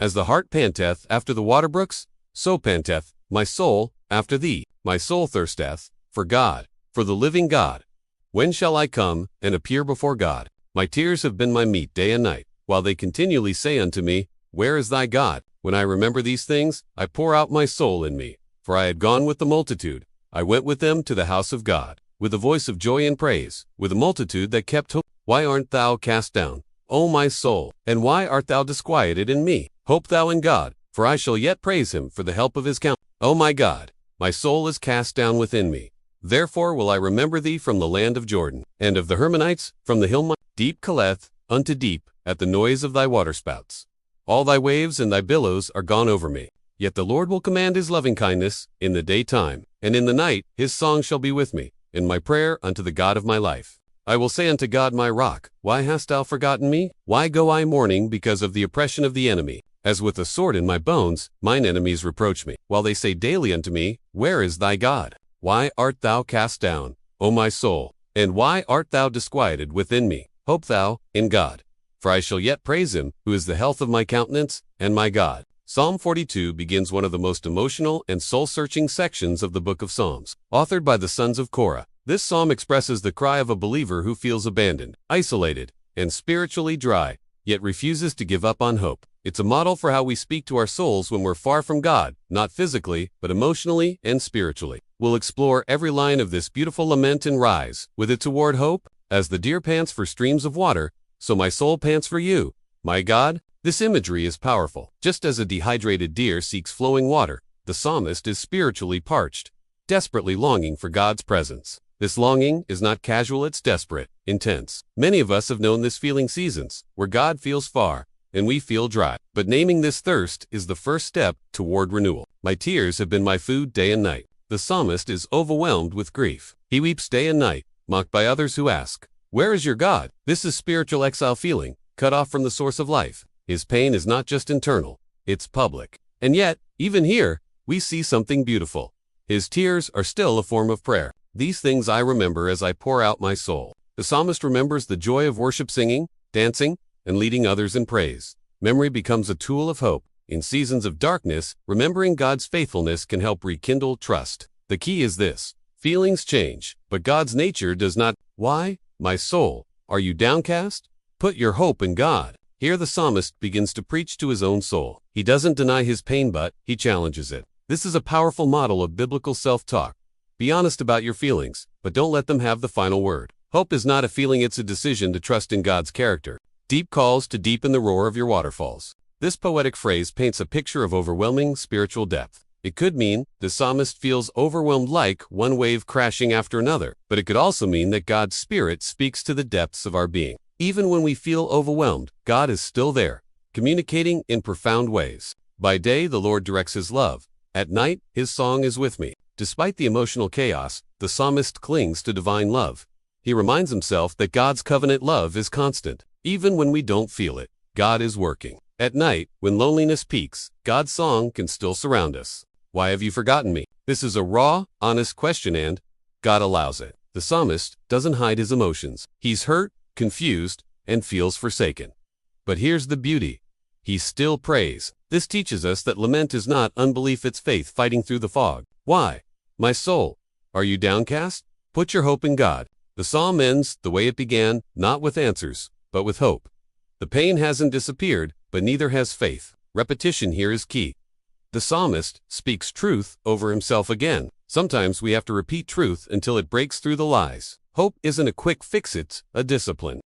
As the hart panteth after the water brooks, so panteth my soul after thee. My soul thirsteth for God, for the living God. When shall I come and appear before God? My tears have been my meat day and night, while they continually say unto me, Where is thy God? When I remember these things, I pour out my soul in me. For I had gone with the multitude. I went with them to the house of God, with a voice of joy and praise, with a multitude that kept hope. Why art thou cast down, O my soul? And why art thou disquieted in me? Hope thou in God, for I shall yet praise him for the help of his countenance. O my God, my soul is cast down within me. Therefore will I remember thee from the land of Jordan, and of the Hermonites from the hill. Deep calleth unto deep at the noise of thy waterspouts. All thy waves and thy billows are gone over me. Yet the Lord will command his lovingkindness in the daytime, and in the night his song shall be with me, in my prayer unto the God of my life. I will say unto God my rock, Why hast thou forgotten me? Why go I mourning because of the oppression of the enemy? As with a sword in my bones, mine enemies reproach me, while they say daily unto me, Where is thy God? Why art thou cast down, O my soul? And why art thou disquieted within me? Hope thou in God, for I shall yet praise him, who is the health of my countenance and my God. Psalm 42 begins one of the most emotional and soul-searching sections of the book of Psalms. Authored by the sons of Korah, this psalm expresses the cry of a believer who feels abandoned, isolated, and spiritually dry, yet refuses to give up on hope. It's a model for how we speak to our souls when we're far from God, not physically, but emotionally and spiritually. We'll explore every line of this beautiful lament and rise, with its award hope. As the deer pants for streams of water, so my soul pants for you, my God. This imagery is powerful. Just as a dehydrated deer seeks flowing water, the psalmist is spiritually parched, desperately longing for God's presence. This longing is not casual, it's desperate, intense. Many of us have known this feeling seasons, where God feels far, and we feel dry. But naming this thirst is the first step toward renewal. My tears have been my food day and night. The psalmist is overwhelmed with grief. He weeps day and night, mocked by others who ask, Where is your God? This is spiritual exile feeling, cut off from the source of life. His pain is not just internal, it's public. And yet, even here, we see something beautiful. His tears are still a form of prayer. These things I remember as I pour out my soul. The psalmist remembers the joy of worship, singing, dancing, and leading others in praise. Memory becomes a tool of hope. In seasons of darkness, remembering God's faithfulness can help rekindle trust. The key is this: feelings change, but God's nature does not. Why, my soul, are you downcast? Put your hope in God. Here the psalmist begins to preach to his own soul. He doesn't deny his pain, but he challenges it. This is a powerful model of biblical self-talk. Be honest about your feelings, but don't let them have the final word. Hope is not a feeling, it's a decision to trust in God's character. Deep calls to deepen the roar of your waterfalls. This poetic phrase paints a picture of overwhelming spiritual depth. It could mean the psalmist feels overwhelmed like one wave crashing after another, but it could also mean that God's Spirit speaks to the depths of our being. Even when we feel overwhelmed, God is still there, communicating in profound ways. By day, the Lord directs his love. At night, his song is with me. Despite the emotional chaos, the psalmist clings to divine love. He reminds himself that God's covenant love is constant. Even when we don't feel it, God is working. At night, when loneliness peaks, God's song can still surround us. Why have you forgotten me? This is a raw, honest question, and God allows it. The psalmist doesn't hide his emotions. He's hurt, confused, and feels forsaken. But here's the beauty. He still prays. This teaches us that lament is not unbelief, it's faith fighting through the fog. Why, my soul, are you downcast? Put your hope in God. The psalm ends the way it began, not with answers, but with hope. The pain hasn't disappeared, but neither has faith. Repetition here is key. The psalmist speaks truth over himself again. Sometimes we have to repeat truth until it breaks through the lies. Hope isn't a quick fix, it's a discipline.